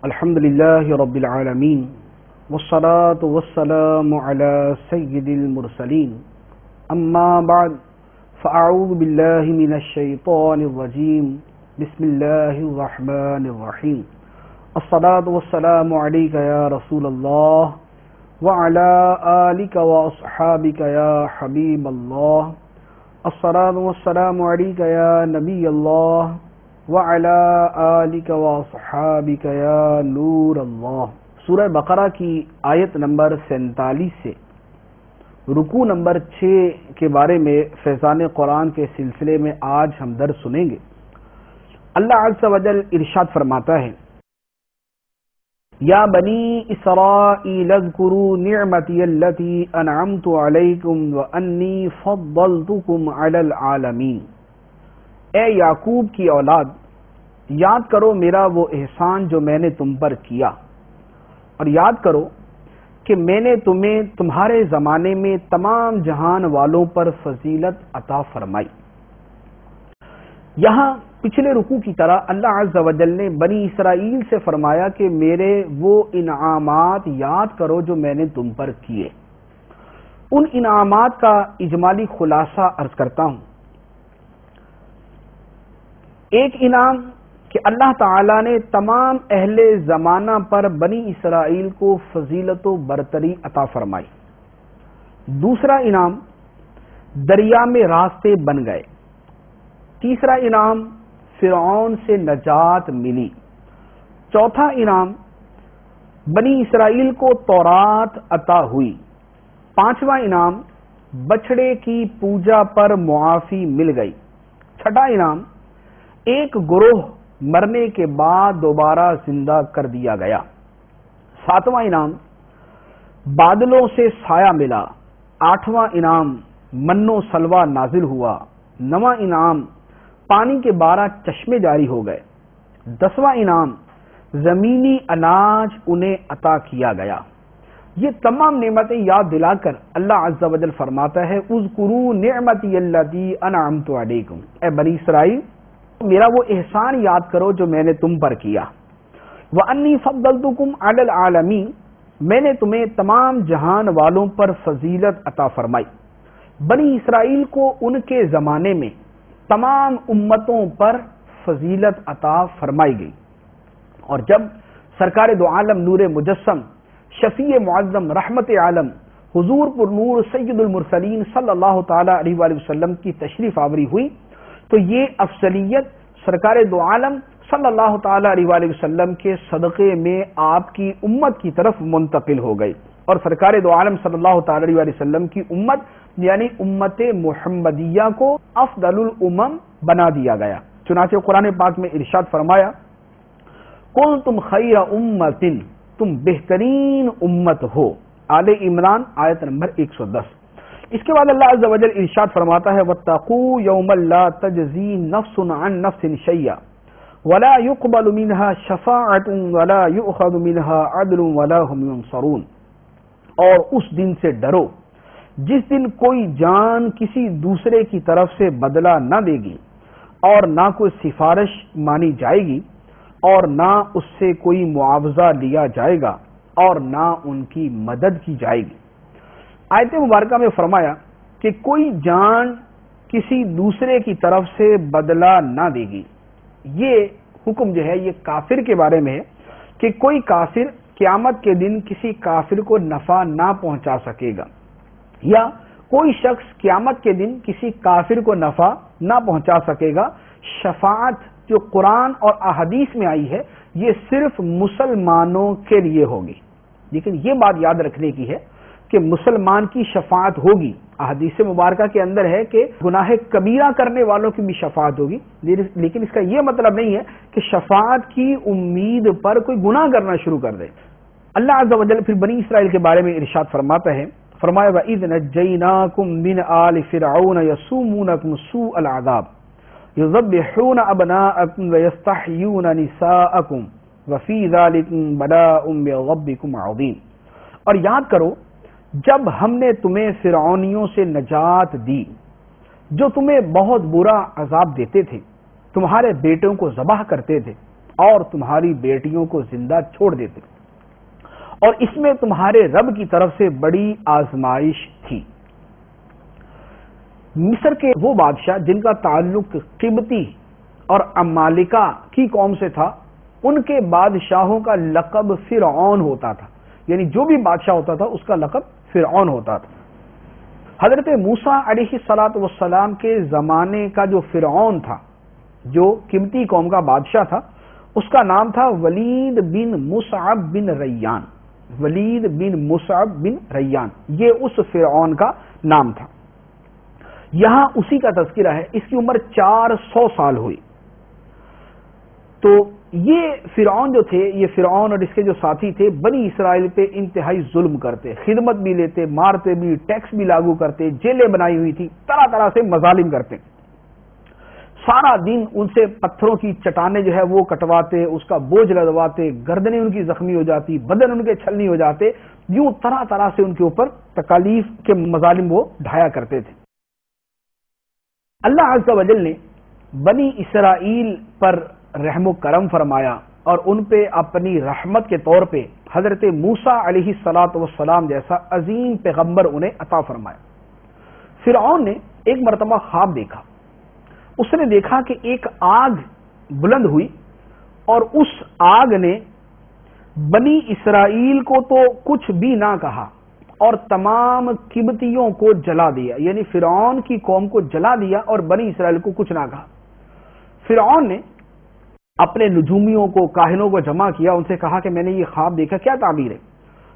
الحمد لله رب العالمين والصلاة والسلام على سيد المرسلين أما بعد فأعوذ بالله من الشيطان الرجيم بسم الله الرحمن الرحيم الصلاة والسلام عليك يا رسول الله وعلى آلك وأصحابك يا حبيب الله الصلاة والسلام عليك يا نبي الله وعلى آلك وصحابك يا نور اللہ۔ سورہ بقرہ کی آیت نمبر 47 سے رکوع نمبر 6 کے بارے میں فیضان قرآن کے سلسلے میں آج ہم درس سنیں گے۔ اللہ عز و جل ارشاد فرماتا ہے، یا بنی اسرائیل اذکروا نعمتی التی انعمت علیکم وانی فضلتکم علی العالمین۔ اے یعقوب کی اولاد، یاد کرو میرا وہ احسان جو میں نے تم پر کیا، اور یاد کرو کہ میں نے تمہیں تمہارے زمانے میں تمام جہان والوں پر فضیلت عطا فرمائی۔ یہاں پچھلے رکوع کی طرح اللہ عز و جل نے بنی اسرائیل سے فرمایا کہ میرے وہ انعامات یاد کرو جو میں نے تم پر کیے۔ ان انعامات کا اجمالی خلاصہ عرض کرتا ہوں۔ ایک انعام کہ اللہ تعالیٰ نے تمام اہل زمانہ پر بنی اسرائیل کو فضیلت و برتری عطا فرمائی۔ دوسرا انعام دریا میں راستے بن گئے۔ تیسرا انعام فرعون سے نجات ملی۔ چوتھا انعام بنی اسرائیل کو تورات عطا ہوئی۔ پانچواں انعام بچڑے کی پوجا پر معافی مل گئی۔ چھٹا انعام ایک گروہ مرنے کے بعد دوبارہ زندہ کر دیا گیا۔ ساتواں انعام بادلوں سے سایہ ملا۔ آٹھواں انعام من و سلوہ نازل ہوا۔ نواں انعام پانی کے 12 چشمے جاری ہو گئے۔ 10واں انعام زمینی اناج انہیں عطا کیا گیا۔ یہ تمام نعمتیں یاد دلا کر اللہ عز و جل فرماتا ہے، اذکروا نعمتی التی انعمت علیکم۔ اے بنی اسرائیل، میرا وہ احسان یاد کرو جو میں نے تم پر کیا۔ وَأَنِّي فَضَّلْتُكُمْ عَلَى الْعَالَمِينَ، میں نے تمہیں تمام جہان والوں پر فضیلت عطا فرمائی۔ بنی اسرائیل کو ان کے زمانے میں تمام امتوں پر فضیلت عطا فرمائی گئی، اور جب سرکار دو عالم نور مجسم شفیع معظم رحمت عالم حضور پر نور سید المرسلین صلی اللہ تعالی علیہ وآلہ وسلم کی تشریف آوری ہوئی تو یہ افضلیت سرکار دو عالم صلی اللہ تعالی علیہ وآلہ وسلم کے صدقے میں آپ کی امت کی طرف منتقل ہو گئی، اور سرکار دو عالم صلی اللہ تعالی علیہ وآلہ وسلم کی امت یعنی امت محمدیہ کو افضل الامم بنا دیا گیا۔ چنانچہ قرآن پاک میں ارشاد فرمایا، کنتم خیر امت، تم بہترین امت ہو۔ آل عمران آیت نمبر 110۔ اس کے بعد اللہ عز و جل ارشاد فرماتا ہے، وَاتَّقُوا يَوْمًا لَا تَجْزِي نَفْسٌ عَن نَفْسٍ شَيْئًا وَلَا يُقْبَلُ مِنْهَا شَفَاعَةٌ وَلَا يُؤْخَذُ مِنْهَا عَدْلٌ وَلَا هُمْ يُنصَرُونَ۔ اور اس دن سے ڈرو جس دن کوئی جان کسی دوسرے کی طرف سے بدلہ نہ دے گی، اور نہ کوئی سفارش مانی جائے گی، اور نہ اس سے کوئی معاوضہ لیا جائے گا، اور نہ ان کی مدد کی جائے گی۔ آیت مبارکہ میں فرمایا کہ کوئی جان کسی دوسرے کی طرف سے بدلہ نہ دے گی۔ یہ حکم جو ہے یہ کافر کے بارے میں ہے کہ کوئی کافر قیامت کے دن کسی کافر کو نفع نہ پہنچا سکے گا، یا کوئی شخص قیامت کے دن کسی کافر کو نفع نہ پہنچا سکے گا۔ شفاعت جو قرآن اور احادیث میں آئی ہے یہ صرف مسلمانوں کے لیے ہوگی، لیکن یہ بات یاد رکھنے کی ہے کہ مسلمان کی شفاعت ہوگی۔ احادیث مبارکہ کے اندر ہے کہ گناہ کبیرہ کرنے والوں کی بھی شفاعت ہوگی، لیکن اس کا یہ مطلب نہیں ہے کہ شفاعت کی امید پر کوئی گناہ کرنا شروع کر دے۔ اللہ عز و جل پھر بنی اسرائیل کے بارے میں ارشاد فرماتا ہے، فرمایا وَإِذْ نَجَّيْنَاكُمْ مِنْ آلِ فِرْعَوْنَ يَسُومُونَكُمْ سُوءَ الْعَذَابِ يُذَبِّحُونَ أَبْنَاءَكُمْ وَيَسْتَحْيُونَ نِسَاءَكُمْ وَفِي ذَلِكُمْ بَلَاءٌ مِّن رَّبِّكُمْ عَظِيمٌ۔ اور یاد کرو جب ہم نے تمہیں فرعونیوں سے نجات دی جو تمہیں بہت برا عذاب دیتے تھے، تمہارے بیٹوں کو ذبح کرتے تھے اور تمہاری بیٹیوں کو زندہ چھوڑ دیتے، اور اس میں تمہارے رب کی طرف سے بڑی آزمائش تھی۔ مصر کے وہ بادشاہ جن کا تعلق قبطی اور عمالقہ کی قوم سے تھا، ان کے بادشاہوں کا لقب فرعون ہوتا تھا، یعنی جو بھی بادشاہ ہوتا تھا اس کا لقب فرعون ہوتا تھا۔ حضرت موسیٰ علیہ السلام کے زمانے کا جو فرعون تھا، جو قبطی قوم کا بادشاہ تھا، اس کا نام تھا ولید بن مصعب بن ریان۔ ولید بن مصعب بن ریان، یہ اس فرعون کا نام تھا۔ یہاں اسی کا تذکرہ ہے، اس کی عمر 400 سال ہوئی۔ تو یہ فرعون جو تھے، یہ فرعون اور اس کے جو ساتھی تھے، بنی اسرائیل پہ انتہائی ظلم کرتے، خدمت بھی لیتے، مارتے بھی، ٹیکس بھی لاگو کرتے، جیلیں بنائی ہوئی تھی، طرح طرح سے مظالم کرتے۔ سارا دن ان سے پتھروں کی چٹانیں جو ہے وہ کٹواتے، اس کا بوجھ لدواتے، گردنیں ان کی زخمی ہو جاتی، بدن ان کے چھلنی ہو جاتے، یوں طرح طرح سے ان کے اوپر تکالیف کے مظالم وہ ڈھایا کرتے تھے۔ اللہ عز و جل نے بنی اسرائیل پر رحم و کرم فرمایا اور ان پہ اپنی رحمت کے طور پہ حضرت موسیٰ علیہ السلام جیسا عظیم پیغمبر انہیں عطا فرمایا۔ فرعون نے ایک مرتبہ خواب دیکھا، اس نے دیکھا کہ ایک آگ بلند ہوئی اور اس آگ نے بنی اسرائیل کو تو کچھ بھی نہ کہا اور تمام قبطیوں کو جلا دیا، یعنی فرعون کی قوم کو جلا دیا اور بنی اسرائیل کو کچھ نہ کہا۔ فرعون نے اپنے نجومیوں کو، کاہنوں کو جمع کیا، ان سے کہا کہ میں نے یہ خواب دیکھا، کیا تعبیر ہے؟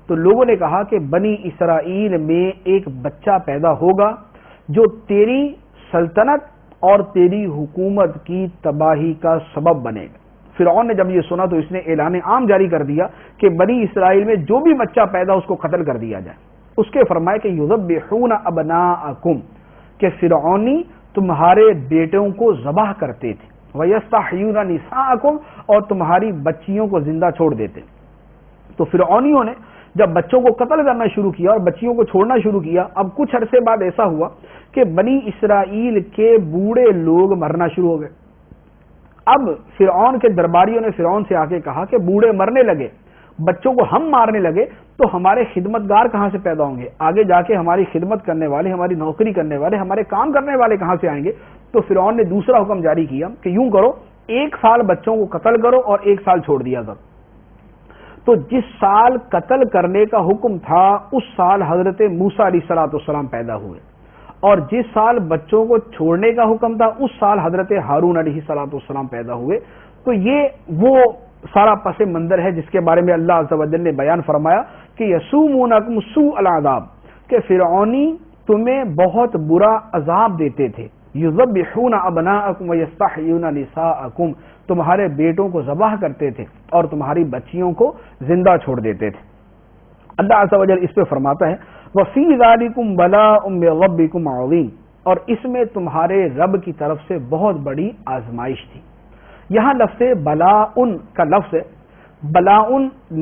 تو لوگوں نے کہا کہ بنی اسرائیل میں ایک بچہ پیدا ہوگا جو تیری سلطنت اور تیری حکومت کی تباہی کا سبب بنے گا۔ فرعون نے جب یہ سنا تو اس نے اعلان عام جاری کر دیا کہ بنی اسرائیل میں جو بھی بچہ پیدا اس کو قتل کر دیا جائے۔ اس کے فرمائے کہ یذبحون ابناءکم، کہ فرعونی تمہارے بیٹوں کو ذبح کرتے تھے، وَيَسْتَحْيُونَ نِسَاءَكُمْ، اور تمہاری بچیوں کو زندہ چھوڑ دیتے۔ تو فرعونیوں نے جب بچوں کو قتل کرنا شروع کیا اور بچیوں کو چھوڑنا شروع کیا، اب کچھ عرصے بعد ایسا ہوا کہ بنی اسرائیل کے بوڑھے لوگ مرنا شروع ہو گئے۔ اب فرعون کے درباریوں نے فرعون سے آ کے کہا کہ بوڑھے مرنے لگے، بچوں کو ہم مارنے لگے تو ہمارے خدمتگار کہاں سے پیدا ہوں گے؟ آگے جا کے ہماری خدمت کرنے والے، ہماری نوکری کرنے والے، ہمارے کام کرنے والے کہاں سے آئیں گے؟ تو فرعون نے دوسرا حکم جاری کیا کہ یوں کرو، 1 سال بچوں کو قتل کرو اور 1 سال چھوڑ دیا کرو۔ تو جس سال قتل کرنے کا حکم تھا اس سال حضرت موسیٰ علیہ السلام پیدا ہوئے، اور جس سال بچوں کو چھوڑنے کا حکم تھا اس سال حضرت ہارون علیہ السلام پیدا ہوئے۔ تو یہ وہ سارا پس منظر ہے جس کے بارے میں اللہ عز و جل نے بیان فرمایا کہ یسومونکم سوء العذاب، کہ فرعونی تمہیں بہت برا عذاب دیتے تھے، یذبحون ابناءکم ویستحیون نساءکم، تمہارے بیٹوں کو ذبح کرتے تھے اور تمہاری بچیوں کو زندہ چھوڑ دیتے تھے۔ اللہ عز و جل اس پہ فرماتا ہے وَفِي ذَلِكُمْ بَلَاءٌ مِّن رَّبِّكُمْ عَظِيمٌ، اور اس میں تمہارے رب کی طرف سے بہت بڑی آزمائش تھی۔ یہاں لفظ بلاء کا لفظ ہے، بلاء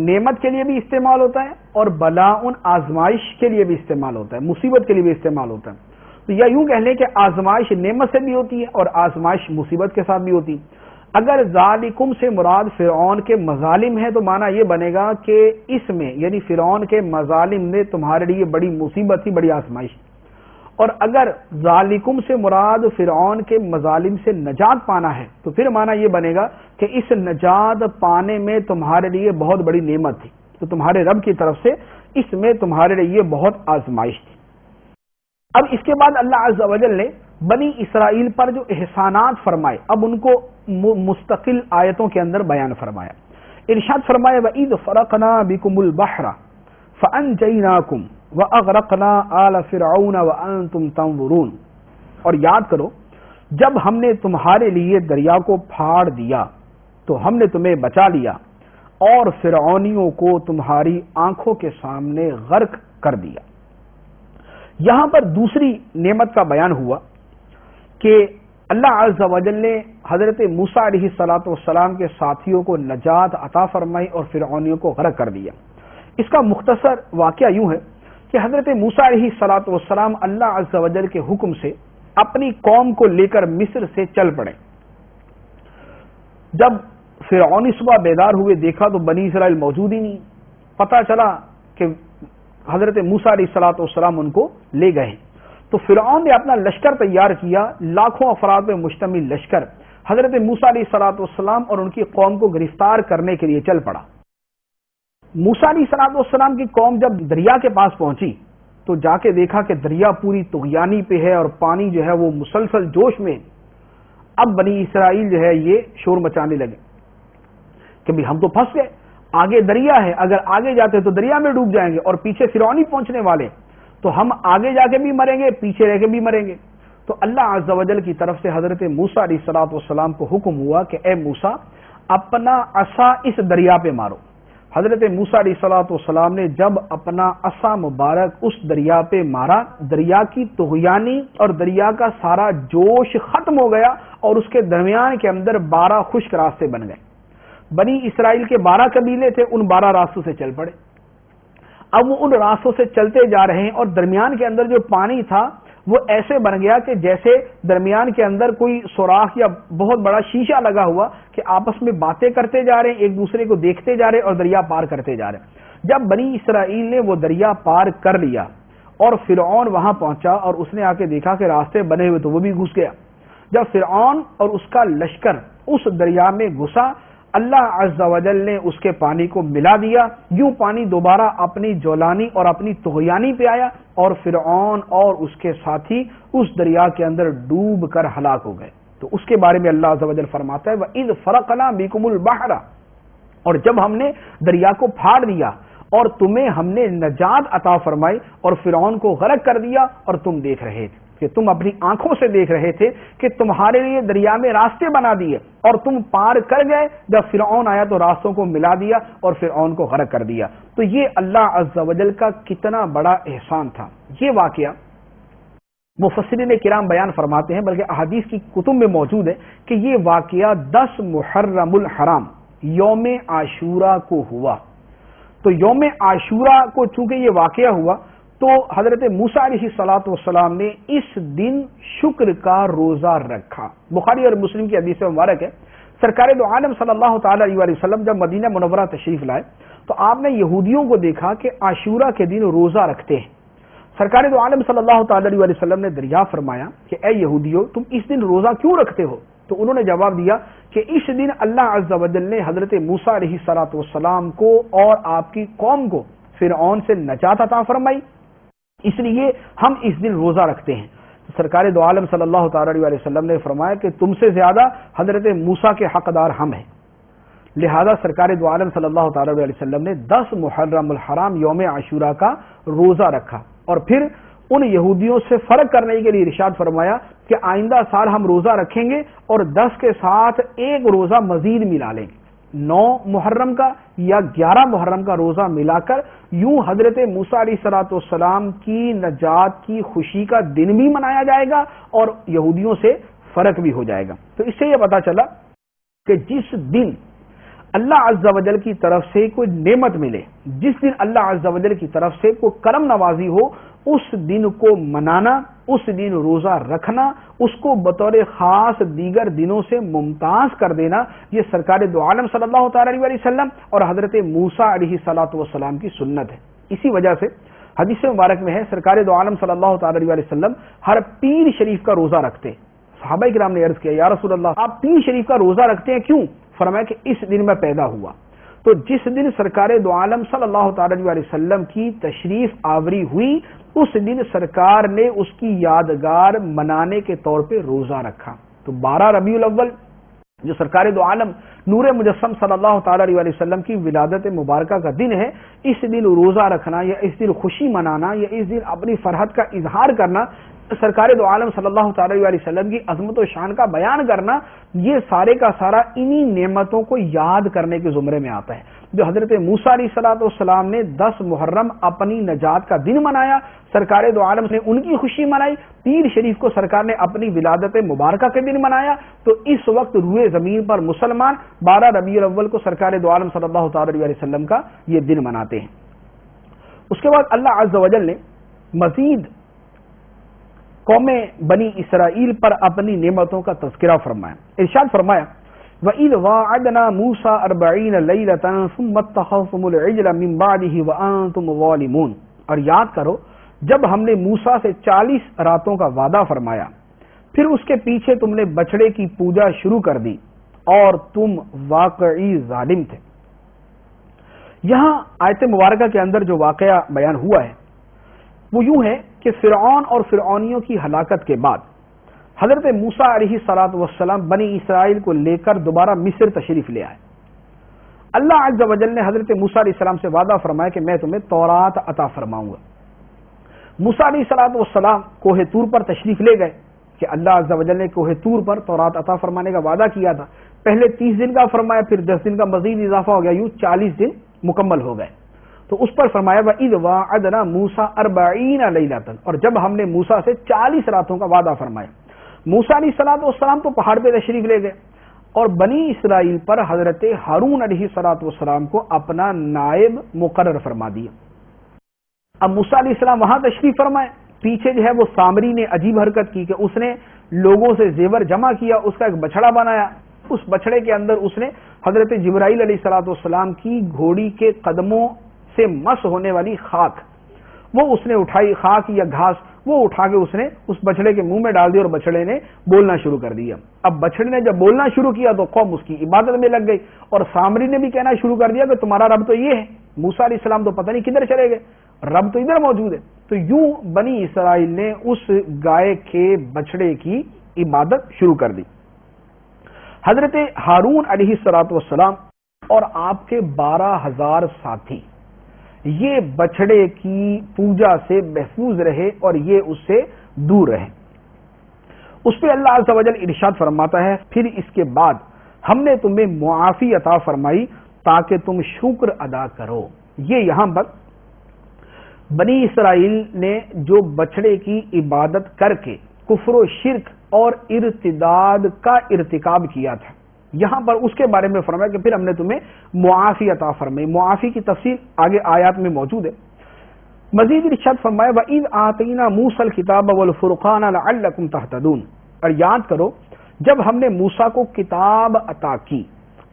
نعمت کے لیے بھی استعمال ہوتا ہے اور بلاء آزمائش کے لیے بھی استعمال ہوتا ہے، مصیبت کے لیے بھی استعمال ہوتا ہے۔ تو یا یوں کہہ لیں کہ آزمائش نعمت سے بھی ہوتی ہے اور آزمائش مصیبت کے ساتھ بھی ہوتی ہے۔ اگر ذالکم سے مراد فرعون کے مظالم ہے تو معنی یہ بنے گا کہ اس میں یعنی فرعون کے مظالم نے تمہارے لیے بڑی مصیبت تھی، بڑی آزمائش، اور اگر ذالکم سے مراد فرعون کے مظالم سے نجات پانا ہے تو پھر معنی یہ بنے گا کہ اس نجات پانے میں تمہارے لیے بہت بڑی نعمت تھی، تو تمہارے رب کی طرف سے اس میں تمہارے لیے بہت آزمائش تھی۔ اب اس کے بعد اللہ عز و جل نے بنی اسرائیل پر جو احسانات فرمائے اب ان کو مستقل آیتوں کے اندر بیان فرمایا۔ ارشاد فرمایا وَإِذْ فَرَقْنَا بِكُمُ الْبَحْرَ فَأَنْجَيْنَاكُمْ وَأَغْرَقْنَا آلَ فِرْعَوْنَ وَأَنْتُمْ تَنظُرُونَ، اور یاد کرو جب ہم نے تمہارے لیے دریا کو پھاڑ دیا تو ہم نے تمہیں بچا لیا اور فرعونیوں کو تمہاری آنکھوں کے سامنے غرق کر دیا۔ یہاں پر دوسری نعمت کا بیان ہوا کہ اللہ عز و جل نے حضرت موسیٰ علیہ السلام کے ساتھیوں کو نجات عطا فرمائی اور فرعونیوں کو غرق کر دیا۔ اس کا مختصر واقعہ یوں ہے کہ حضرت موسیٰ علیہ السلام اللہ عز و جل کے حکم سے اپنی قوم کو لے کر مصر سے چل پڑے۔ جب فرعونی صبح بیدار ہوئے، دیکھا تو بنی اسرائیل موجود ہی نہیں، پتہ چلا کہ حضرت موسیٰ علیہ الصلوۃ والسلام ان کو لے گئے۔ تو فرعون نے اپنا لشکر تیار کیا، لاکھوں افراد پہ مشتمل لشکر، حضرت موسیٰ علیہ الصلوۃ والسلام اور ان کی قوم کو گرفتار کرنے کے لیے چل پڑا۔ موسیٰ علیہ الصلوۃ والسلام کی قوم جب دریا کے پاس پہنچی تو جا کے دیکھا کہ دریا پوری طغیانی پہ ہے اور پانی جو ہے وہ مسلسل جوش میں۔ اب بنی اسرائیل جو ہے یہ شور مچانے لگے کہ بھی ہم تو پھنس گئے، آگے دریا ہے، اگر آگے جاتے تو دریا میں ڈوب جائیں گے اور پیچھے فرعونی پہنچنے والے، تو ہم آگے جا کے بھی مریں گے، پیچھے رہ کے بھی مریں گے۔ تو اللہ عز و جل کی طرف سے حضرت موسیٰ علیہ الصلوۃ والسلام کو حکم ہوا کہ اے موسیٰ اپنا عصا اس دریا پہ مارو۔ حضرت موسیٰ علیہ الصلوۃ والسلام نے جب اپنا عصا مبارک اس دریا پہ مارا، دریا کی طغیانی اور دریا کا سارا جوش ختم ہو گیا اور اس کے درمیان کے اندر 12 خشک راستے بن گئے۔ بنی اسرائیل کے 12 قبیلے تھے، ان 12 راستوں سے چل پڑے۔ اب وہ ان راستوں سے چلتے جا رہے ہیں اور درمیان کے اندر جو پانی تھا وہ ایسے بن گیا کہ جیسے درمیان کے اندر کوئی سوراخ یا بہت بڑا شیشہ لگا ہوا کہ آپس میں باتیں کرتے جا رہے ہیں، ایک دوسرے کو دیکھتے جا رہے ہیں اور دریا پار کرتے جا رہے ہیں۔ جب بنی اسرائیل نے وہ دریا پار کر لیا اور فرعون وہاں پہنچا اور اس نے آ کے دیکھا کہ راستے بنے ہوئے تو وہ بھی گھس گیا۔ جب فرعون اور اس کا لشکر اس دریا میں گھسا، اللہ عز و جل نے اس کے پانی کو ملا دیا، یوں پانی دوبارہ اپنی جولانی اور اپنی طغیانی پہ آیا اور فرعون اور اس کے ساتھی اس دریا کے اندر ڈوب کر ہلاک ہو گئے۔ تو اس کے بارے میں اللہ عز و جل فرماتا ہے وَإِذْ فَرَقْنَا بِكُمُ الْبَحْرَ، اور جب ہم نے دریا کو پھاڑ دیا اور تمہیں ہم نے نجات عطا فرمائی اور فرعون کو غرق کر دیا، اور تم دیکھ رہے تھے کہ تم اپنی آنکھوں سے دیکھ رہے تھے کہ تمہارے لیے دریا میں راستے بنا دیے اور تم پار کر گئے، جب فرعون آیا تو راستوں کو ملا دیا اور فرعون کو غرق کر دیا۔ تو یہ اللہ عز و جل کا کتنا بڑا احسان تھا۔ یہ واقعہ مفسرین کرام بیان فرماتے ہیں، بلکہ احادیث کی کتب میں موجود ہے کہ یہ واقعہ 10 محرم الحرام یوم عاشورہ کو ہوا۔ تو یوم عاشورہ کو چونکہ یہ واقعہ ہوا تو حضرت موسیٰ علیہ الصلوۃ والسلام نے اس دن شکر کا روزہ رکھا۔ بخاری اور مسلم کی حدیث مبارک ہے، سرکار دو عالم صلی اللہ تعالی علیہ وسلم جب مدینہ منورہ تشریف لائے تو آپ نے یہودیوں کو دیکھا کہ عاشورہ کے دن روزہ رکھتے ہیں۔ سرکار دو عالم صلی اللہ تعالی علیہ وسلم نے دریافت فرمایا کہ اے یہودیو، تم اس دن روزہ کیوں رکھتے ہو؟ تو انہوں نے جواب دیا کہ اس دن اللہ عز و جل نے حضرت موسیٰ علیہ الصلوۃ والسلام کو اور آپ کی قوم کو فرعون سے نجات عطا فرمائی، اس لیے ہم اس دن روزہ رکھتے ہیں۔ سرکار دو عالم صلی اللہ تعالی علیہ وسلم نے فرمایا کہ تم سے زیادہ حضرت موسیٰ کے حقدار ہم ہیں، لہذا سرکار دو عالم صلی اللہ تعالی علیہ وسلم نے 10 محرم الحرام یوم عاشورہ کا روزہ رکھا، اور پھر ان یہودیوں سے فرق کرنے کے لیے ارشاد فرمایا کہ آئندہ سال ہم روزہ رکھیں گے اور 10 کے ساتھ ایک روزہ مزید ملا لیں گے، 9 محرم کا یا 11 محرم کا روزہ ملا کر یوں حضرت موسیٰ علیہ الصلوۃ والسلام کی نجات کی خوشی کا دن بھی منایا جائے گا اور یہودیوں سے فرق بھی ہو جائے گا۔ تو اس سے یہ پتا چلا کہ جس دن اللہ عز و جل کی طرف سے کوئی نعمت ملے، جس دن اللہ عز و جل کی طرف سے کوئی کرم نوازی ہو، اس دن کو منانا، اس دن روزہ رکھنا، اس کو بطور خاص دیگر دنوں سے ممتاز کر دینا، یہ سرکار دو عالم صلی اللہ تعالی علیہ وسلم اور حضرت موسیٰ علیہ الصلوۃ والسلام کی سنت ہے۔ اسی وجہ سے حدیث مبارک میں ہے سرکار دو عالم صلی اللہ تعالی علیہ وسلم ہر پیر شریف کا روزہ رکھتے۔ صحابہ کرام نے عرض کیا یا رسول اللہ، آپ پیر شریف کا روزہ رکھتے ہیں کیوں؟ فرمایا کہ اس دن میں پیدا ہوا۔ تو جس دن سرکار دو عالم صلی اللہ تعالی علیہ وسلم کی تشریف آوری ہوئی، اس دن سرکار نے اس کی یادگار منانے کے طور پہ روزہ رکھا۔ تو 12 ربیع الاول جو سرکار دو عالم نور مجسم صلی اللہ تعالی علیہ وسلم کی ولادت مبارکہ کا دن ہے، اس دن روزہ رکھنا یا اس دن خوشی منانا یا اس دن اپنی فرحت کا اظہار کرنا، سرکار دو عالم صلی اللہ تعالی علیہ وسلم کی عظمت و شان کا بیان کرنا، یہ سارے کا سارا انہی نعمتوں کو یاد کرنے کے زمرے میں آتا ہے جو حضرت موسیٰ علیہ الصلوۃ والسلام نے 10 محرم اپنی نجات کا دن منایا، سرکار دو عالم نے ان کی خوشی منائی، پیر شریف کو سرکار نے اپنی ولادت مبارکہ کے دن منایا۔ تو اس وقت روئے زمین پر مسلمان 12 ربیع الاول کو سرکار دو عالم صلی اللہ تعالی علیہ وسلم کا یہ دن مناتے ہیں۔ اس کے بعد اللہ عز و جل نے مزید قوم بنی اسرائیل پر اپنی نعمتوں کا تذکرہ فرمایا۔ ارشاد فرمایا وَإِذْ وَاعَدْنَا مُوسَىٰ 40 لَيْلَةً ثُمَّ اتَّخَذْتُمُ الْعِجْلَ مِن بَعْدِهِ وَأَنتُمْ ظَالِمُونَ، اور یاد کرو جب ہم نے موسیٰ سے 40 راتوں کا وعدہ فرمایا، پھر اس کے پیچھے تم نے بچڑے کی پوجا شروع کر دی اور تم واقعی ظالم تھے۔ یہاں آیت مبارکہ کے اندر جو واقعہ بیان ہوا ہے وہ یوں ہے کہ فرعون اور فرعونیوں کی ہلاکت کے بعد حضرت موسیٰ علیہ السلام بنی اسرائیل کو لے کر دوبارہ مصر تشریف لے آئے۔ اللہ عز و جل نے حضرت موسیٰ علیہ السلام سے وعدہ فرمایا کہ میں تمہیں تورات عطا فرماؤں گا۔ موسیٰ علیہ السلام کوہ طور پر تشریف لے گئے کہ اللہ عز و جل نے کوہ طور پر تورات عطا فرمانے کا وعدہ کیا تھا، پہلے 30 دن کا فرمایا، پھر 10 دن کا مزید اضافہ ہو گیا، یوں 40 دن مکمل ہو گئے۔ تو اس پر فرمایا وَإِذْ وَاعَدْنَا مُوسَىٰ 40 لَيْلَةً، اور جب ہم نے موسیٰ سے 40 راتوں کا وعدہ فرمایا۔ موسیٰ علیہ السلام تو پہاڑ پہ تشریف لے گئے اور بنی اسرائیل پر حضرت ہارون علیہ السلام کو اپنا نائب مقرر فرما دیا۔ اب موسیٰ علیہ السلام وہاں تشریف فرمائے، پیچھے جو ہے وہ سامری نے عجیب حرکت کی کہ اس نے لوگوں سے زیور جمع کیا، اس کا ایک بچڑا بنایا، اس بچڑے کے اندر اس نے حضرت جبرائیل علیہ السلام کی گھوڑی کے قدموں سے مس ہونے والی خاک وہ اس نے اٹھائی، خاک یا گھاس وہ اٹھا کے اس نے اس بچڑے کے منہ میں ڈال دی اور بچڑے نے بولنا شروع کر دیا۔ اب بچڑے نے جب بولنا شروع کیا تو قوم اس کی عبادت میں لگ گئی، اور سامری نے بھی کہنا شروع کر دیا کہ تمہارا رب تو یہ ہے۔ موسیٰ علیہ السلام تو پتہ نہیں کدھر چلے گئے، رب تو ادھر موجود ہے۔ تو یوں بنی اسرائیل نے اس گائے کے بچڑے کی عبادت شروع کر دی۔ حضرت ہارون علیہ السلام اور آپ کے 12,000 ساتھی یہ بچڑے کی پوجا سے محفوظ رہے اور یہ اس سے دور رہے۔ اس پہ اللہ عز و جل ارشاد فرماتا ہے پھر اس کے بعد ہم نے تمہیں معافی عطا فرمائی تاکہ تم شکر ادا کرو۔ یہ یہاں پر بنی اسرائیل نے جو بچڑے کی عبادت کر کے کفر و شرک اور ارتداد کا ارتکاب کیا تھا، یہاں پر اس کے بارے میں فرمایا کہ پھر ہم نے تمہیں معافی عطا فرمائی۔ معافی کی تفصیل آگے آیات میں موجود ہے۔ مزید ارشاد فرمایا وَإِذْ آتَيْنَا مُوسَى الْكِتَابَ وَالْفُرْقَانَ لَعَلَّكُمْ تَهْتَدُونَ، اور یاد کرو جب ہم نے موسیٰ کو کتاب عطا کی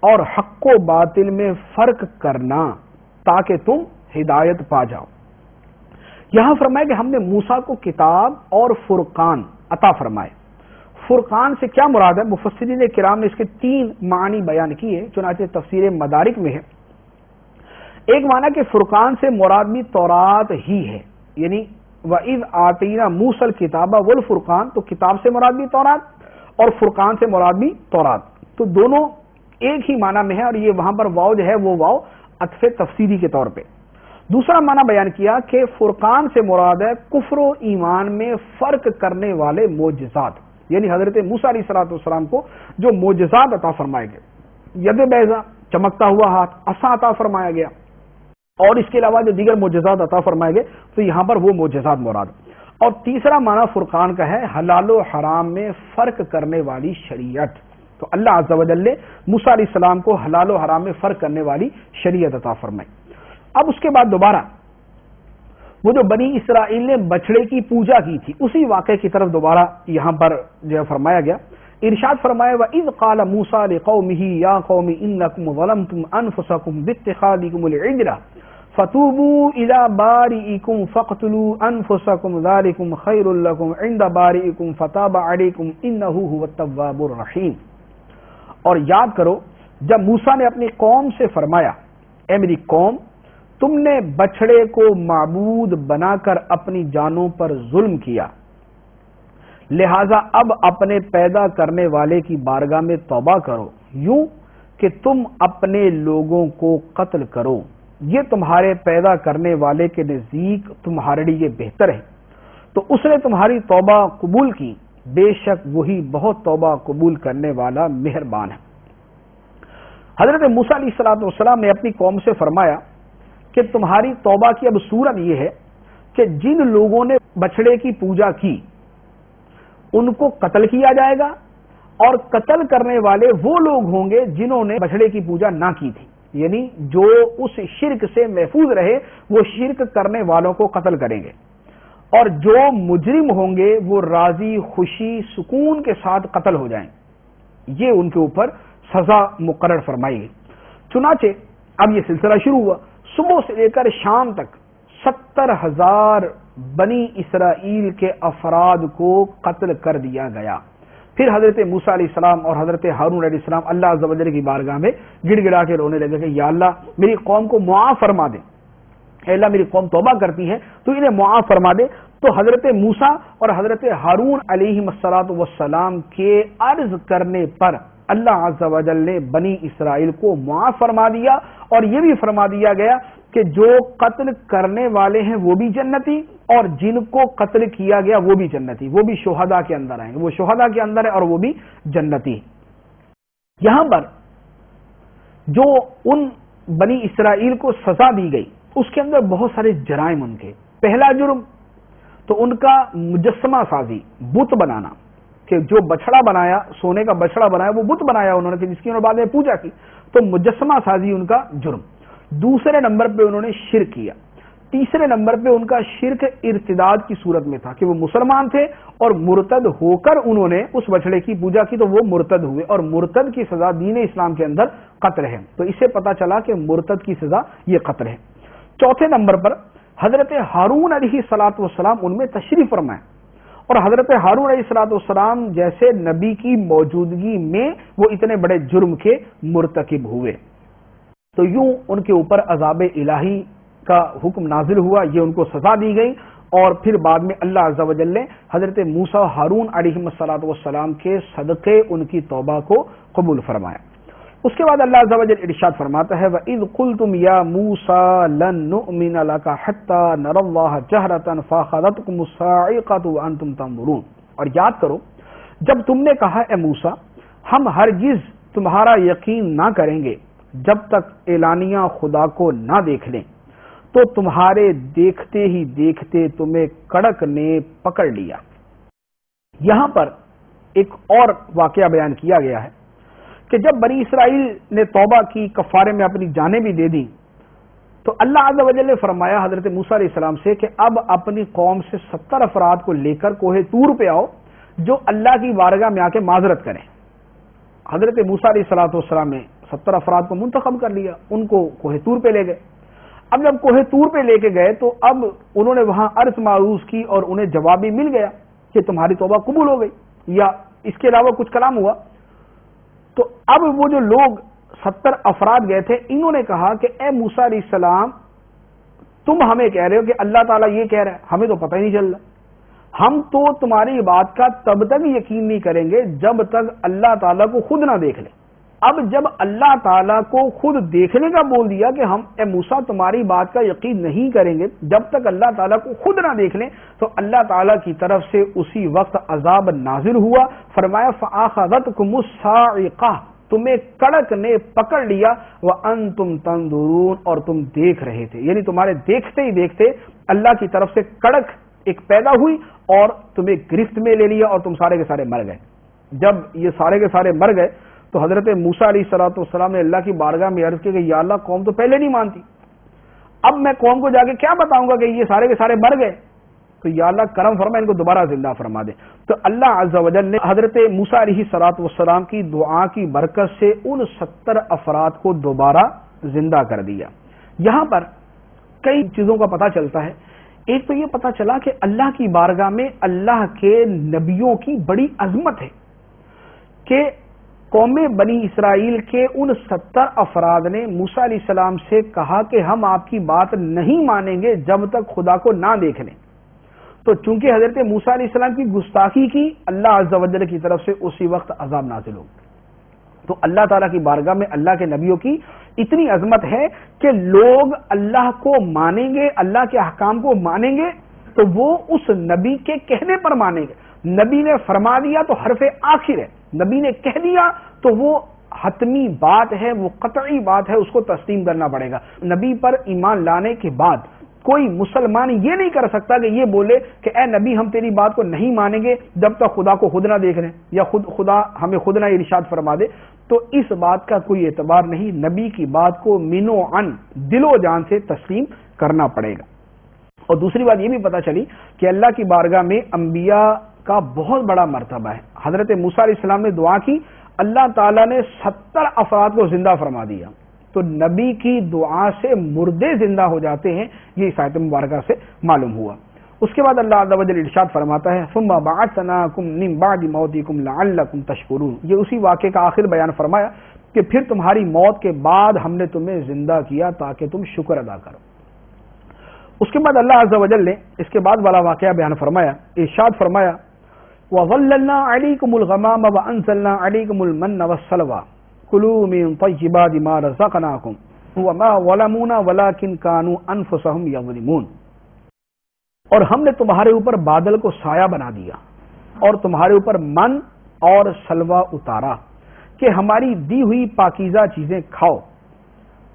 اور حق و باطل میں فرق کرنا تاکہ تم ہدایت پا جاؤ۔ یہاں فرمایا کہ ہم نے موسیٰ کو کتاب اور فرقان عطا فرمائے۔ فرقان سے کیا مراد ہے؟ مفسرین کرام نے اس کے 3 معنی بیان کیے، چنانچہ تفسیر مدارک میں ہے۔ ایک معنی کہ فرقان سے مراد بھی تورات ہی ہے، یعنی وَإِذْ آتَيْنَا مُوسَى الْكِتَابَ وَالْفُرْقَانَ، تو کتاب سے مراد بھی تورات اور فرقان سے مراد بھی تورات، تو دونوں ایک ہی معنی میں ہے، اور یہ وہاں پر واو جو ہے وہ واو عطف تفسیری کے طور پہ۔ دوسرا معنی بیان کیا کہ فرقان سے مراد ہے کفر و ایمان میں فرق کرنے والے معجزات، یعنی حضرت موسیٰ علیہ السلام کو جو معجزات عطا فرمائے گئے، ید بیضا چمکتا ہوا ہاتھ، عصا عطا فرمایا گیا، اور اس کے علاوہ جو دیگر معجزات عطا فرمائے گئے، تو یہاں پر وہ معجزات مراد۔ اور تیسرا معنی فرقان کا ہے حلال و حرام میں فرق کرنے والی شریعت، تو اللہ عز و جل نے موسیٰ علیہ السلام کو حلال و حرام میں فرق کرنے والی شریعت عطا فرمائی۔ اب اس کے بعد دوبارہ وہ جو بنی اسرائیل نے بچڑے کی پوجا کی تھی اسی واقعے کی طرف دوبارہ یہاں پر جو فرمایا گیا۔ ارشاد فرمایا وَإِذْ قَالَ مُوسَىٰ لِقَوْمِهِ يَا قَوْمِ إِنَّكُمْ ظَلَمْتُمْ أَنفُسَكُمْ بِاتِّخَاذِكُمُ الْعِجْلَ فَتُوبُوا إِلَىٰ بَارِئِكُمْ فَاقْتُلُوا أَنفُسَكُمْ ذَٰلِكُمْ خَيْرٌ لَكُمْ عِندَ بَارِئِكُمْ فَتَابَ عَلَيْكُمْ إِنَّهُ هُوَ التَّوَّابُ الرَّحِيمُ۔ اور یاد کرو جب موسیٰ نے اپنی قوم سے فرمایا اے میری قوم، تم نے بچڑے کو معبود بنا کر اپنی جانوں پر ظلم کیا، لہذا اب اپنے پیدا کرنے والے کی بارگاہ میں توبہ کرو، یوں کہ تم اپنے لوگوں کو قتل کرو، یہ تمہارے پیدا کرنے والے کے نزدیک تمہارے لیے بہتر ہے، تو اس نے تمہاری توبہ قبول کی، بے شک وہی بہت توبہ قبول کرنے والا مہربان ہے۔ حضرت موسیٰ علیہ السلام نے اپنی قوم سے فرمایا کہ تمہاری توبہ کی اب صورت یہ ہے کہ جن لوگوں نے بچڑے کی پوجا کی ان کو قتل کیا جائے گا، اور قتل کرنے والے وہ لوگ ہوں گے جنہوں نے بچڑے کی پوجا نہ کی تھی، یعنی جو اس شرک سے محفوظ رہے وہ شرک کرنے والوں کو قتل کریں گے، اور جو مجرم ہوں گے وہ راضی خوشی سکون کے ساتھ قتل ہو جائیں، یہ ان کے اوپر سزا مقرر فرمائی گئی۔ چنانچہ اب یہ سلسلہ شروع ہوا، صبح سے لے کر شام تک 70,000 بنی اسرائیل کے افراد کو قتل کر دیا گیا۔ پھر حضرت موسیٰ علیہ السلام اور حضرت ہارون علیہ السلام اللہ عز و جل کی بارگاہ میں گڑ گڑا کے رونے لگے کہ یا اللہ میری قوم کو معاف فرما دے، اے اللہ میری قوم توبہ کرتی ہے تو انہیں معاف فرما دے۔ تو حضرت موسیٰ اور حضرت ہارون علیہ السلام کے عرض کرنے پر اللہ عز و جل نے بنی اسرائیل کو معاف فرما دیا، اور یہ بھی فرما دیا گیا کہ جو قتل کرنے والے ہیں وہ بھی جنتی، اور جن کو قتل کیا گیا وہ بھی جنتی، وہ بھی شہداء کے اندر آئیں گے، وہ شہداء کے اندر ہے اور وہ بھی جنتی۔ یہاں پر جو ان بنی اسرائیل کو سزا دی گئی اس کے اندر بہت سارے جرائم ان کے۔ پہلا جرم تو ان کا مجسمہ سازی، بت بنانا، کہ جو بچڑا بنایا، سونے کا بچڑا بنایا، وہ بت بنایا انہوں نے، جس کی انہوں نے بعد میں پوجا کی، تو مجسمہ سازی ان کا جرم۔ دوسرے نمبر پہ انہوں نے شرک کیا۔ تیسرے نمبر پہ ان کا شرک ارتداد کی صورت میں تھا کہ وہ مسلمان تھے اور مرتد ہو کر انہوں نے اس بچڑے کی پوجا کی تو وہ مرتد ہوئے، اور مرتد کی سزا دین اسلام کے اندر قتل ہے، تو اس سے پتا چلا کہ مرتد کی سزا یہ قتل ہے۔ چوتھے نمبر پر حضرت ہارون علیہ السلام ان میں تشریف فرمائے، اور حضرت ہارون علیہ السلام جیسے نبی کی موجودگی میں وہ اتنے بڑے جرم کے مرتکب ہوئے، تو یوں ان کے اوپر عذاب الہی کا حکم نازل ہوا، یہ ان کو سزا دی گئی، اور پھر بعد میں اللہ عز و جل نے حضرت موسیٰ ہارون علیہ السلام کے صدقے ان کی توبہ کو قبول فرمایا۔ اس کے بعد اللہ عز و جل ارشاد فرماتا ہے وَإِذْ قُلْتُمْ يَا مُوسَىٰ لَن نُؤْمِنَ لَكَ حَتَّىٰ نَرَى اللَّهَ جَهْرَةً فَأَخَذَتْكُمُ الصَّاعِقَةُ وَأَنْتُمْ تَنظُرُونَ، اور یاد کرو جب تم نے کہا اے موسیٰ ہم ہرگز تمہارا یقین نہ کریں گے جب تک اعلانیہ خدا کو نہ دیکھ لیں، تو تمہارے دیکھتے ہی دیکھتے تمہیں کڑک نے پکڑ لیا۔ یہاں پر ایک اور واقعہ بیان کیا گیا ہے کہ جب بنی اسرائیل نے توبہ کی، کفارے میں اپنی جانیں بھی دے دیں، تو اللہ عز و جل نے فرمایا حضرت موسیٰ علیہ السلام سے کہ اب اپنی قوم سے 70 افراد کو لے کر کوہ طور پہ آؤ جو اللہ کی بارگاہ میں آ کے معذرت کریں۔ حضرت موسیٰ علیہ السلام نے 70 افراد کو منتخب کر لیا، ان کو کوہ طور پہ لے گئے۔ اب جب کوہ طور پہ لے کے گئے تو اب انہوں نے وہاں عرض معروض کی اور انہیں جواب بھی مل گیا کہ تمہاری توبہ قبول ہو گئی، یا اس کے علاوہ کچھ کلام ہوا۔ تو اب وہ جو لوگ 70 افراد گئے تھے انہوں نے کہا کہ اے موسیٰ علیہ السلام تم ہمیں کہہ رہے ہو کہ اللہ تعالیٰ یہ کہہ رہا ہے، ہمیں تو پتہ ہی نہیں چل رہا، ہم تو تمہاری بات کا تب تک یقین نہیں کریں گے جب تک اللہ تعالیٰ کو خود نہ دیکھ لیں۔ اب جب اللہ تعالیٰ کو خود دیکھنے کا بول دیا کہ ہم اے موسیٰ تمہاری بات کا یقین نہیں کریں گے جب تک اللہ تعالیٰ کو خود نہ دیکھ لیں، تو اللہ تعالیٰ کی طرف سے اسی وقت عذاب نازل ہوا۔ فرمایا فَأَخَذَتْكُمُ الصَّاعِقَةُ، تمہیں کڑک نے پکڑ لیا، وَأَنْتُمْ تَنظُرُونَ، اور تم دیکھ رہے تھے، یعنی تمہارے دیکھتے ہی دیکھتے اللہ کی طرف سے کڑک ایک پیدا ہوئی اور تمہیں گرفت میں لے لیا اور تم سارے کے سارے مر گئے۔ جب یہ سارے کے سارے مر گئے تو حضرت موسیٰ علیہ السلام نے اللہ کی بارگاہ میں عرض کی کہ یا اللہ قوم تو پہلے نہیں مانتی، اب میں قوم کو جا کے کیا بتاؤں گا کہ یہ سارے کے سارے مر گئے، تو یا اللہ کرم فرما ان کو دوبارہ زندہ فرما دے۔ تو اللہ عز و جل نے حضرت موسیٰ علیہ السلام کی دعا کی برکت سے ان 70 افراد کو دوبارہ زندہ کر دیا۔ یہاں پر کئی چیزوں کا پتہ چلتا ہے۔ ایک تو یہ پتہ چلا کہ اللہ کی بارگاہ میں اللہ کے نبیوں کی بڑی عظمت ہے کہ قوم بنی اسرائیل کے ان 70 افراد نے موسیٰ علیہ السلام سے کہا کہ ہم آپ کی بات نہیں مانیں گے جب تک خدا کو نہ دیکھ لیں، تو چونکہ حضرت موسیٰ علیہ السلام کی گستاخی کی اللہ عز و جل کی طرف سے اسی وقت عذاب نازل ہو۔ تو اللہ تعالیٰ کی بارگاہ میں اللہ کے نبیوں کی اتنی عظمت ہے کہ لوگ اللہ کو مانیں گے، اللہ کے احکام کو مانیں گے تو وہ اس نبی کے کہنے پر مانیں گے۔ نبی نے فرما دیا تو حرف آخر ہے، نبی نے کہہ دیا تو وہ حتمی بات ہے، وہ قطعی بات ہے، اس کو تسلیم کرنا پڑے گا۔ نبی پر ایمان لانے کے بعد کوئی مسلمان یہ نہیں کر سکتا کہ یہ بولے کہ اے نبی ہم تیری بات کو نہیں مانیں گے جب تک خدا کو خود نہ دیکھ لیں، یا خدا ہمیں خود نہ ارشاد فرما دے، تو اس بات کا کوئی اعتبار نہیں۔ نبی کی بات کو من و عن، دل و جان سے تسلیم کرنا پڑے گا۔ اور دوسری بات یہ بھی پتہ چلی کہ اللہ کی بارگاہ میں انبیاء کا بہت بڑا مرتبہ ہے۔ حضرت موسیٰ علیہ السلام نے دعا کی، اللہ تعالیٰ نے 70 افراد کو زندہ فرما دیا. تو نبی کی دعا سے مردے زندہ ہو جاتے ہیں، یہ اس آیت مبارکہ سے معلوم ہوا. اس کے بعد اللہ عز و جل ارشاد فرماتا ہے ثم بعثناکم من بعد موتکم لعلکم تشکرون. یہ اسی واقعے کا آخر بیان فرمایا کہ پھر تمہاری موت کے بعد ہم نے تمہیں زندہ کیا تاکہ تم شکر ادا کرو. اس کے بعد اللہ عز و جل نے اس کے بعد والا واقعہ بیان فرمایا، ارشاد فرمایا وَظَلَّلْنَا عَلَيْكُمُ الْغَمَامَ وَأَنزَلْنَا عَلَيْكُمُ الْمَنَّ وَالسَّلْوَىٰ كُلُوا مِن طَيِّبَاتِ مَا رَزَقْنَاكُمْ وَمَا ظَلَمُونَا وَلَٰكِن كَانُوا أَنفُسَهُمْ يَظْلِمُونَ. اور ہم نے تمہارے اوپر بادل کو سایہ بنا دیا اور تمہارے اوپر من اور سلوہ اتارا کہ ہماری دی ہوئی پاکیزہ چیزیں کھاؤ،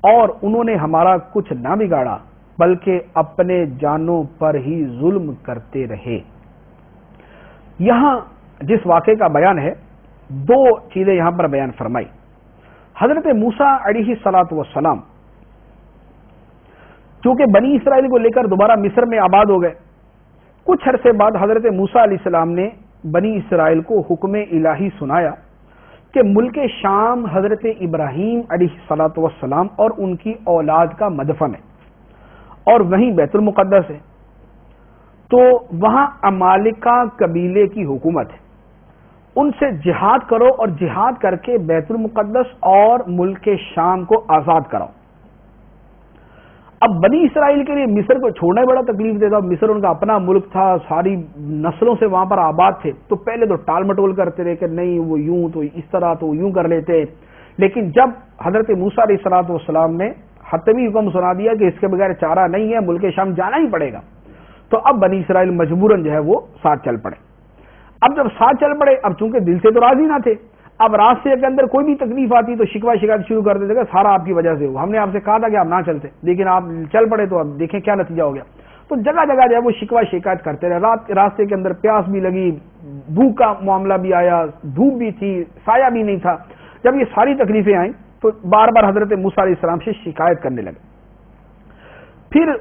اور انہوں نے ہمارا کچھ نہ بگاڑا بلکہ اپنے جانوں پر ہی ظلم کرتے رہے. یہاں جس واقعے کا بیان ہے، دو چیزیں یہاں پر بیان فرمائی. حضرت موسیٰ علیہ السلام چونکہ بنی اسرائیل کو لے کر دوبارہ مصر میں آباد ہو گئے، کچھ عرصے بعد حضرت موسیٰ علیہ السلام نے بنی اسرائیل کو حکم الہی سنایا کہ ملک شام حضرت ابراہیم علیہ السلام اور ان کی اولاد کا مدفن ہے اور وہیں بیت المقدس ہے، تو وہاں عمالقہ قبیلے کی حکومت ہے، ان سے جہاد کرو اور جہاد کر کے بیت المقدس اور ملک شام کو آزاد کراؤ. اب بنی اسرائیل کے لیے مصر کو چھوڑنا بڑا تکلیف دے تھا. مصر ان کا اپنا ملک تھا، ساری نسلوں سے وہاں پر آباد تھے، تو پہلے تو ٹال مٹول کرتے رہے کہ نہیں وہ یوں تو اس طرح تو یوں کر لیتے. لیکن جب حضرت موسیٰ علیہ السلام نے حتمی حکم سنا دیا کہ اس کے بغیر چارہ نہیں ہے، ملک شام جانا ہی پڑے گا، تو اب بنی اسرائیل مجبوراً جو ہے وہ ساتھ چل پڑے. اب جب ساتھ چل پڑے، اب چونکہ دل سے تو راضی نہ تھے، اب راستے کے اندر کوئی بھی تکلیف آتی تو شکوہ شکایت شروع کر دیتے کہ سارا آپ کی وجہ سے ہوا، ہم نے آپ سے کہا تھا کہ آپ نہ چلتے لیکن آپ چل پڑے، تو اب دیکھیں کیا نتیجہ ہو گیا. تو جگہ جگہ جو ہے وہ شکوہ شکایت کرتے رہے. راستے کے اندر پیاس بھی لگی، بھوک کا معاملہ بھی آیا، دھوپ بھی تھی، سایہ بھی نہیں تھا. جب یہ ساری تکلیفیں آئیں تو بار بار حضرت موسیٰ علیہ السلام سے شکایت کرنے لگے. پھر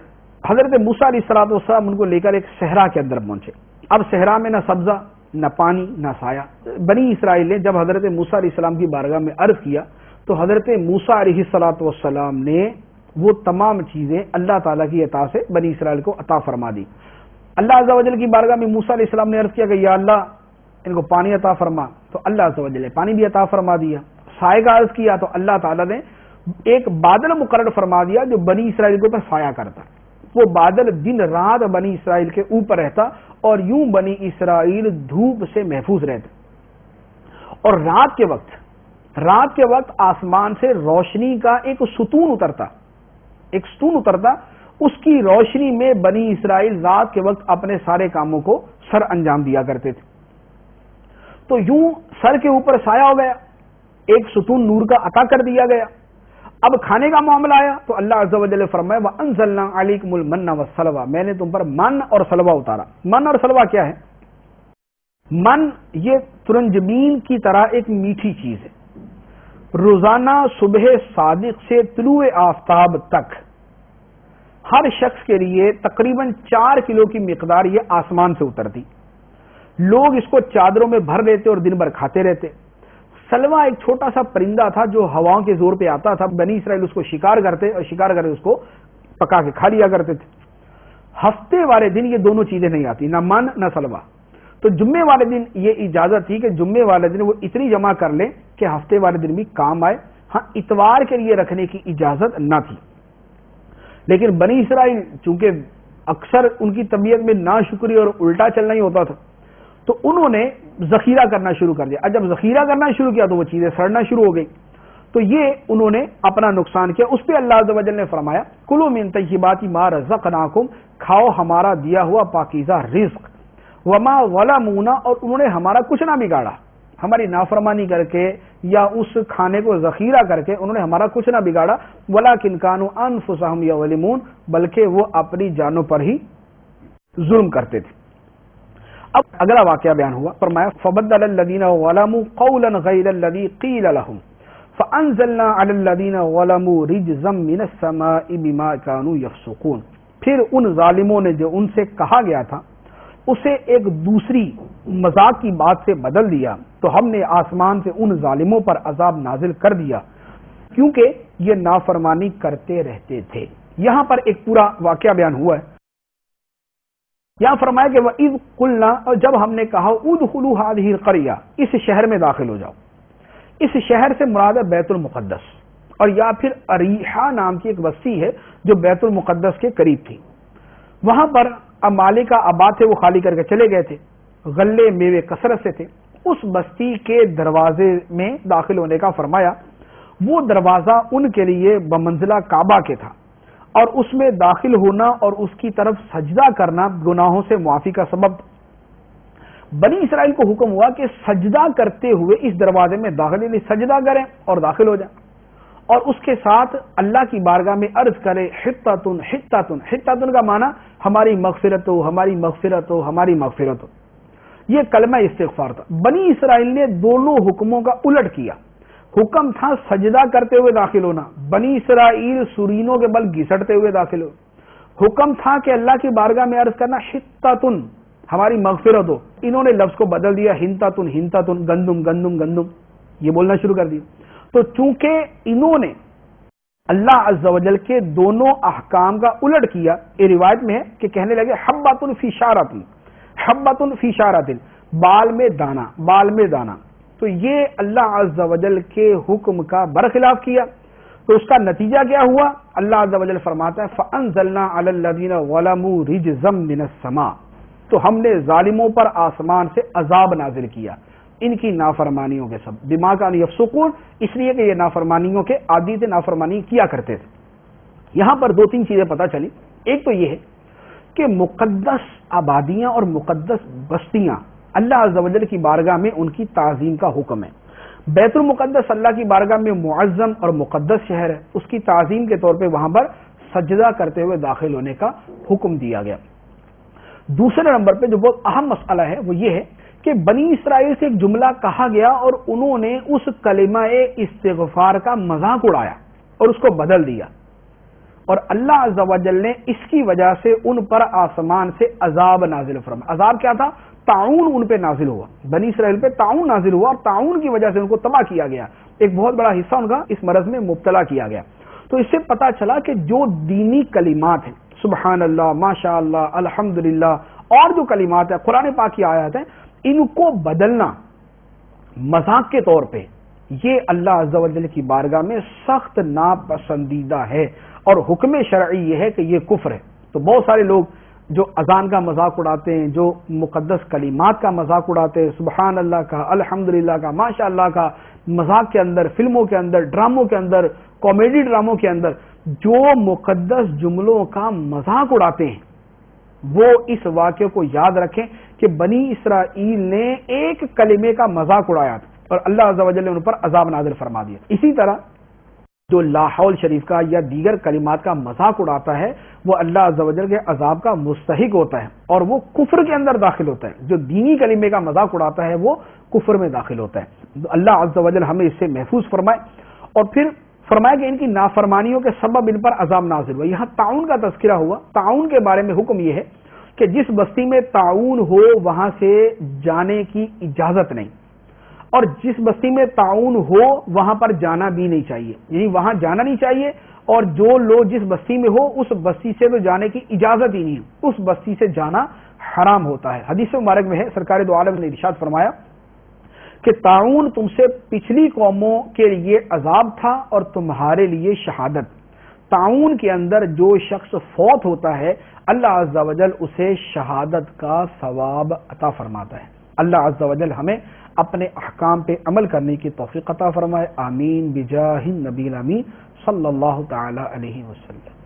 حضرت موسیٰ علیہ السلام ان کو لے کر ایک صحرا کے اندر پہنچے. اب صحرا میں نہ سبزہ نہ پانی نہ سایہ. بنی اسرائیل نے جب حضرت موسیٰ علیہ السلام کی بارگاہ میں عرض کیا تو حضرت موسیٰ علیہ السلام نے وہ تمام چیزیں اللہ تعالیٰ کی عطا سے بنی اسرائیل کو عطا فرما دی. اللہ عز و جل کی بارگاہ میں موسیٰ علیہ السلام نے عرض کیا کہ یا اللہ ان کو پانی عطا فرما، تو اللہ عز و جل نے پانی بھی عطا فرما دیا. سائے کا عرض کیا تو اللہ تعالیٰ نے ایک بادل مقرر فرما دیا جو بنی اسرائیل کے اوپر سایہ کرتا. وہ بادل دن رات بنی اسرائیل کے اوپر رہتا اور یوں بنی اسرائیل دھوپ سے محفوظ رہتے. اور رات کے وقت آسمان سے روشنی کا ایک ستون اترتا، اس کی روشنی میں بنی اسرائیل رات کے وقت اپنے سارے کاموں کو سر انجام دیا کرتے تھے. تو یوں سر کے اوپر سایہ ہو گیا، ایک ستون نور کا عطا کر دیا گیا. اب کھانے کا معاملہ آیا تو اللہ عز و جل فرمائے وَأَنزَلْنَا عَلَيْكُمُ الْمَنَّ وَالسَّلْوَىٰ، میں نے تم پر من اور سلوہ اتارا. من اور سلوہ کیا ہے؟ من یہ ترنجبین کی طرح ایک میٹھی چیز ہے. روزانہ صبح صادق سے طلوع آفتاب تک ہر شخص کے لیے تقریباً 4 کلو کی مقدار یہ آسمان سے اترتی. لوگ اس کو چادروں میں بھر لیتے اور دن بھر کھاتے رہتے. سلوہ ایک چھوٹا سا پرندہ تھا جو ہواؤں کے زور پہ آتا تھا. بنی اسرائیل اس کو شکار کرتے اور شکار کر کے اس کو پکا کے کھا لیا کرتے تھے. ہفتے والے دن یہ دونوں چیزیں نہیں آتی، نہ من نہ سلوہ. تو جمعے والے دن یہ اجازت تھی کہ جمعے والے دن وہ اتنی جمع کر لیں کہ ہفتے والے دن بھی کام آئے. ہاں اتوار کے لیے رکھنے کی اجازت نہ تھی. لیکن بنی اسرائیل چونکہ اکثر ان کی طبیعت میں ناشکری اور الٹا چلنا ہی ہوتا تھا، تو انہوں نے ذخیرہ کرنا شروع کر دیا. جب ذخیرہ کرنا شروع کیا تو وہ چیزیں سڑنا شروع ہو گئی. تو یہ انہوں نے اپنا نقصان کیا. اس پہ اللہ عز و جل نے فرمایا کلوا من طیبات ما رزقناکم، کھاؤ ہمارا دیا ہوا پاکیزہ رزق. وما ظلمونا، اور انہوں نے ہمارا کچھ نہ بگاڑا. ہماری نافرمانی کر کے یا اس کھانے کو ذخیرہ کر کے انہوں نے ہمارا کچھ نہ بگاڑا. ولکن کانوا انفسہم یظلمون، بلکہ وہ اپنی جانوں پر ہی ظلم کرتے تھے. اب اگلا واقعہ بیان ہوا. فرمایا فبدل الذین ظلموا قولا غیر الذی قیل لهم فانزلنا علی الذین ظلموا رجزا من السماء بما كانوا یفسقون. پھر ان ظالموں نے جو ان سے کہا گیا تھا اسے ایک دوسری مذاق کی بات سے بدل دیا تو ہم نے آسمان سے ان ظالموں پر عذاب نازل کر دیا کیونکہ یہ نافرمانی کرتے رہتے تھے۔ یہاں پر ایک پورا واقعہ بیان ہوا ہے۔ یہاں فرمایا کہ وَإِذْ قُلْنَا، اور جب ہم نے کہا اُدْخُلُوا هَٰذِهِ الْقَرْيَةَ، اس شہر میں داخل ہو جاؤ۔ اس شہر سے مراد ہے بیت المقدس، اور یا پھر اریحا نام کی ایک بستی ہے جو بیت المقدس کے قریب تھی۔ وہاں پر مالک آباد تھے، وہ خالی کر کے چلے گئے تھے، غلے میوے کثرت سے تھے۔ اس بستی کے دروازے میں داخل ہونے کا فرمایا۔ وہ دروازہ ان کے لیے بمنزلہ کعبہ کے تھا، اور اس میں داخل ہونا اور اس کی طرف سجدہ کرنا گناہوں سے معافی کا سبب تھا۔ بنی اسرائیل کو حکم ہوا کہ سجدہ کرتے ہوئے اس دروازے میں داخل، یعنی سجدہ کریں اور داخل ہو جائیں، اور اس کے ساتھ اللہ کی بارگاہ میں عرض کرے حطۃ حطۃ، حطۃ کا معنی ہماری مغفرت ہو، ہماری مغفرت ہو، ہماری مغفرت ہو۔ یہ کلمہ استغفار تھا۔ بنی اسرائیل نے دونوں حکموں کا الٹ کیا۔ حکم تھا سجدہ کرتے ہوئے داخل ہونا، بنی اسرائیل سرینوں کے بل گھسٹتے ہوئے داخل ہو۔ حکم تھا کہ اللہ کی بارگاہ میں عرض کرنا حطۃ، ہماری مغفرت ہو، انہوں نے لفظ کو بدل دیا ہنتۃ ہنتۃ، گندم گندم گندم، یہ بولنا شروع کر دیا۔ تو چونکہ انہوں نے اللہ عز و جل کے دونوں احکام کا الٹ کیا، یہ روایت میں ہے کہ کہنے لگے حبۃ فی شعرۃ، حبۃ فی شعرۃ، بال میں دانا، بال میں دانا۔ تو یہ اللہ عز و جل کے حکم کا برخلاف کیا، تو اس کا نتیجہ کیا ہوا؟ اللہ عز و جل فرماتا ہے فَأَنزَلْنَا عَلَى الَّذِينَ ظَلَمُوا رِجْزًا مِّنَ السَّمَاءِ، تو ہم نے ظالموں پر آسمان سے عذاب نازل کیا ان کی نافرمانیوں کے سبب، بما كانوا يفسقون، اس لیے کہ یہ نافرمانیوں کے عادی تھے، نافرمانی کیا کرتے تھے۔ یہاں پر دو تین چیزیں پتہ چلی۔ ایک تو یہ ہے کہ مقدس آبادیاں اور مقدس بستیاں اللہ عز و جل کی بارگاہ میں ان کی تعظیم کا حکم ہے۔ بیت المقدس اللہ کی بارگاہ میں معظم اور مقدس شہر ہے، اس کی تعظیم کے طور پہ وہاں پر سجدہ کرتے ہوئے داخل ہونے کا حکم دیا گیا۔ دوسرے نمبر پہ جو بہت اہم مسئلہ ہے وہ یہ ہے کہ بنی اسرائیل سے ایک جملہ کہا گیا اور انہوں نے اس کلمہ استغفار کا مذاق اڑایا اور اس کو بدل دیا، اور اللہ عز و جل نے اس کی وجہ سے ان پر آسمان سے عذاب نازل فرمایا۔ عذاب کیا تھا؟ تعاون ان پہ نازل ہوا، بنی اسرائیل پہ تعاون نازل ہوا، اور تعاون کی وجہ سے ان کو تباہ کیا گیا، ایک بہت بڑا حصہ ان کا اس مرض میں مبتلا کیا گیا۔ تو اس سے پتہ چلا کہ جو دینی کلمات ہیں، سبحان اللہ، ماشاء اللہ، الحمدللہ، اور جو کلمات ہیں قرآن پاک کی آیات ہیں، ان کو بدلنا مذاق کے طور پہ یہ اللہ عز و جل کی بارگاہ میں سخت ناپسندیدہ ہے، اور حکم شرعی یہ ہے کہ یہ کفر ہے۔ تو بہت سارے لوگ جو اذان کا مذاق اڑاتے ہیں، جو مقدس کلمات کا مذاق اڑاتے ہیں، سبحان اللہ کا، الحمدللہ کا، ماشاء اللہ کا، مذاق کے اندر، فلموں کے اندر، ڈراموں کے اندر، کامیڈی ڈراموں کے اندر جو مقدس جملوں کا مذاق اڑاتے ہیں، وہ اس واقعے کو یاد رکھیں کہ بنی اسرائیل نے ایک کلمے کا مذاق اڑایا تھا اور اللہ عز و جل نے ان پر عذاب نازل فرما دیا۔ اسی طرح جو لا حول شریف کا یا دیگر کلمات کا مذاق اڑاتا ہے وہ اللہ عز و جل کے عذاب کا مستحق ہوتا ہے، اور وہ کفر کے اندر داخل ہوتا ہے۔ جو دینی کلمے کا مذاق اڑاتا ہے وہ کفر میں داخل ہوتا ہے۔ اللہ عز و جل ہمیں اس سے محفوظ فرمائے۔ اور پھر فرمایا کہ ان کی نافرمانیوں کے سبب ان پر عذاب نازل ہوا۔ یہاں تعاون کا تذکرہ ہوا۔ تعاون کے بارے میں حکم یہ ہے کہ جس بستی میں تعاون ہو وہاں سے جانے کی اجازت نہیں، اور جس بستی میں تعاون ہو وہاں پر جانا بھی نہیں چاہیے، یعنی وہاں جانا نہیں چاہیے، اور جو لوگ جس بستی میں ہو اس بستی سے تو جانے کی اجازت ہی نہیں ہے، اس بستی سے جانا حرام ہوتا ہے۔ حدیث مبارک میں ہے، سرکار دو عالم نے ارشاد فرمایا کہ تعاون تم سے پچھلی قوموں کے لیے عذاب تھا اور تمہارے لیے شہادت۔ تعاون کے اندر جو شخص فوت ہوتا ہے اللہ عز و جل اسے شہادت کا ثواب عطا فرماتا ہے۔ اللہ عز و جل ہمیں اپنے احکام پہ عمل کرنے کی توفیق عطا فرمائے۔ آمین بجاہ النبی الامین صلی اللہ تعالی علیہ وسلم۔